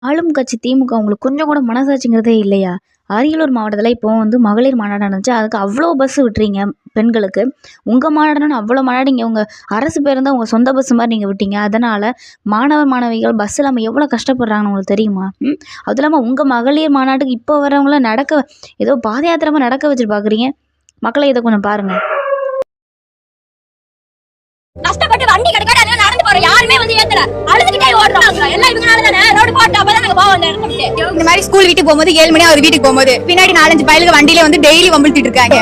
ஆளும் கட்சி திமுக உங்களுக்கு கொஞ்சம் கூட மனசாட்சிங்கிறதே இல்லையா? அரியலூர் மாவட்டத்தில இப்போ மகளிர் மாநாடு நடந்துச்சு. அதுக்கு அவ்வளோ பஸ் விட்றீங்க பெண்களுக்கு. உங்க மாநாடுன்னு அவ்வளோ மாநாடு இங்க உங்க அரசு பேருந்த உங்க சொந்த பஸ் மாரி நீங்க விட்டீங்க. அதனால மாணவர்கள் பஸ் இல்லாம எவ்வளோ கஷ்டப்படுறாங்கன்னு உங்களுக்கு தெரியுமா? அதுவும் இல்லாம உங்க மகளிர் மாநாட்டுக்கு இப்போ வரவங்கள ஏதோ பாத யாத்திரை நடக்க வச்சுட்டு பார்க்குறீங்க. மக்களே இத கொஞ்சம் பாருங்க. கஷ்டப்பட்டு வண்டி கிடைக்காத நடந்து போறோம். யாருமே ஏத்தல. அழுதுகிட்டே ஓடுறோம். எல்லாம் இவங்கனால தானே ரோடு போட்டு அப்பதான் நாங்க போவோம் அந்த இடத்துக்கு. இந்த மாதிரி ஸ்கூல் வீட்டுக்கு போகும்போது 7 மணி அவர் வீட்டுக்கு போகும்போது பின்னாடி 4-5 பயலுக்கு வண்டியில டெய்லி வம்பிழுத்திட்டு இருக்காங்க.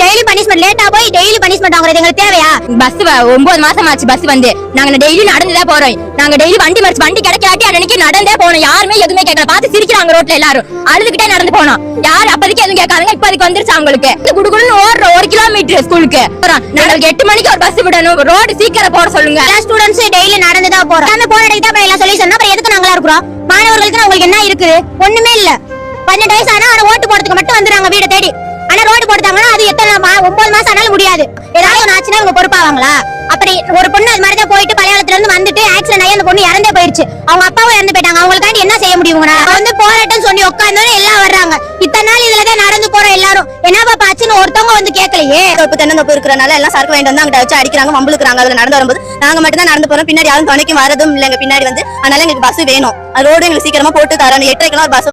டெய்லி பனிஷ்மெண்ட் லேட்டா போய் டெய்லி பனிஷ்மெண்ட் வாங்குறது எங்களுக்கு தேவையா? பஸ் 9 மாசம் ஆச்சு பஸ் நாங்க டெய்லி நடந்துதான் போறோம். நாங்க டெய்லி வண்டி கிடைக்காட்டி அன்னைக்கு நடந்தே போனோம். யாருமே எதுவுமே கேட்கல. பார்த்து சிரிக்கிறாங்க ரோட்ல எல்லாரும். அழுதுகிட்டே நடந்து போனோம். யார் அப்போதைக்கு எதுவும் கேட்காதுங்க. இப்ப அதுக்கு வந்துருச்சு அவங்களுக்கு. குடுக்குன்னு ஓடுறோம் 1 கிலோமீட்டர் ஸ்கூலுக்கு. நாங்களுக்கு 8 மணிக்கு ஒரு பஸ் விடணும். ரோடு சீக்கிரம் போட சொல்லுங்க. ஸ்டூடெண்ட்ஸ் டெய்லி நடந்துதான் போறோம். நம்ம போன இடத்துக்கு தான் எல்லாம் சொல்லி சொன்னா அப்புறம் எதுக்கு நாங்களா இருக்கிறோம்? மாணவர்களுக்கு உங்களுக்கு என்ன இருக்குது? ஒண்ணுமே இல்ல. 18 வயசு ஆனா ஓட்டு போடுறதுக்கு மட்டும் வந்துறாங்க வீட தேடி. ஆனா ரோடு போட்டாங்கன்னா அது எத்தனை 9 மாசம் ஆனாலும் முடியாது. ஏதாவது ஒன்று ஆச்சுன்னா இவங்க பொறுப்பாவாங்களா? அப்படி ஒரு பொண்ணு அது மாதிரி தான் போயிட்டு பழையாளத்துல இருந்து வந்துட்டு ஆக்சிடென்ட் ஆகி அந்த பொண்ணு இறந்தே போயிருச்சு. அவங்க அப்பாவும் இறந்து போயிட்டாங்க. அவங்களுக்காண்டி என்ன செய்ய முடியும்? போராட்டம் சொல்லி உட்கார்ந்தோம் எல்லாம் வர்றாங்க. இத்தனை நாள் இதுலதான் நடந்து போறோம் எல்லாரும். என்னப்பா பாச்சுன்னு ஒருத்தவங்க கேட்கலையே. தென்னந்தோப்பு இருக்கிறனால எல்லாம் சரக்கு வாங்கிட்டு வந்து அங்கிட்ட வச்சு அடிக்கிறாங்க, வம்பளுக்குறாங்க. அதுல நடந்து வரும்போது நாங்க மட்டும் தான் நடந்து போறோம். பின்னாடி யாரும் துணைக்கு வரதும் இல்லைங்க. பின்னாடி அதனால எங்களுக்கு பஸ் வேணும். ரோடு எங்களுக்கு சீக்கிரமா போட்டு தரணும். 8:30 பஸ்